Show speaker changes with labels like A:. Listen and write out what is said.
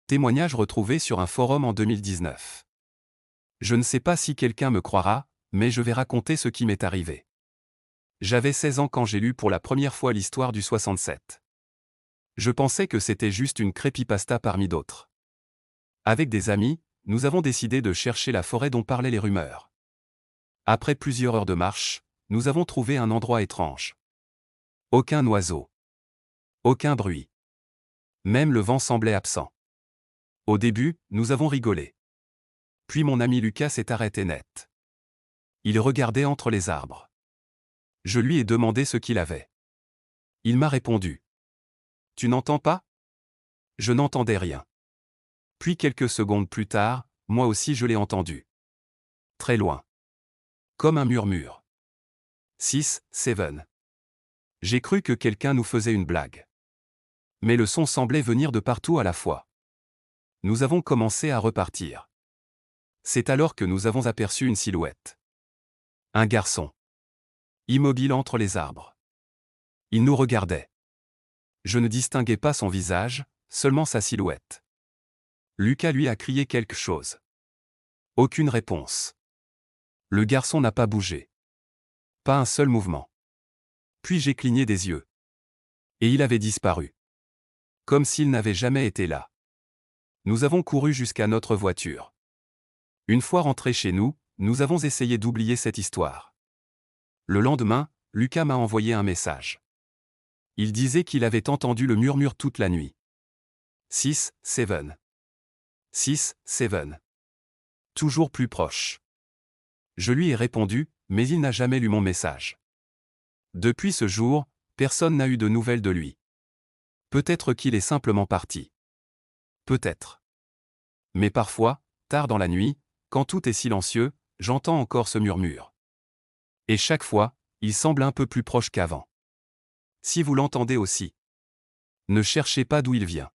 A: Témoignage retrouvé sur un forum en 2019. Je ne sais pas si quelqu'un me croira, mais je vais raconter ce qui m'est arrivé. J'avais 16 ans quand j'ai lu pour la première fois l'histoire du 67. Je pensais que c'était juste une creepypasta parmi d'autres. Avec des amis, nous avons décidé de chercher la forêt dont parlaient les rumeurs. Après plusieurs heures de marche, nous avons trouvé un endroit étrange. Aucun oiseau. Aucun bruit. Même le vent semblait absent. Au début, nous avons rigolé. Puis mon ami Lucas s'est arrêté net. Il regardait entre les arbres. Je lui ai demandé ce qu'il avait. Il m'a répondu. « Tu n'entends pas ?» Je n'entendais rien. Puis quelques secondes plus tard, moi aussi je l'ai entendu. Très loin. Comme un murmure. 6, 7. J'ai cru que quelqu'un nous faisait une blague. Mais le son semblait venir de partout à la fois. Nous avons commencé à repartir. C'est alors que nous avons aperçu une silhouette. Un garçon. Immobile entre les arbres. Il nous regardait. Je ne distinguais pas son visage, seulement sa silhouette. Lucas lui a crié quelque chose. Aucune réponse. Le garçon n'a pas bougé. Pas un seul mouvement. Puis j'ai cligné des yeux. Et il avait disparu. Comme s'il n'avait jamais été là. Nous avons couru jusqu'à notre voiture. Une fois rentrés chez nous, nous avons essayé d'oublier cette histoire. Le lendemain, Lucas m'a envoyé un message. Il disait qu'il avait entendu le murmure toute la nuit. 6, 7. 6, 7. Toujours plus proche. Je lui ai répondu, mais il n'a jamais lu mon message. Depuis ce jour, personne n'a eu de nouvelles de lui. Peut-être qu'il est simplement parti. Peut-être. Mais parfois, tard dans la nuit, quand tout est silencieux, j'entends encore ce murmure. Et chaque fois, il semble un peu plus proche qu'avant. Si vous l'entendez aussi, ne cherchez pas d'où il vient.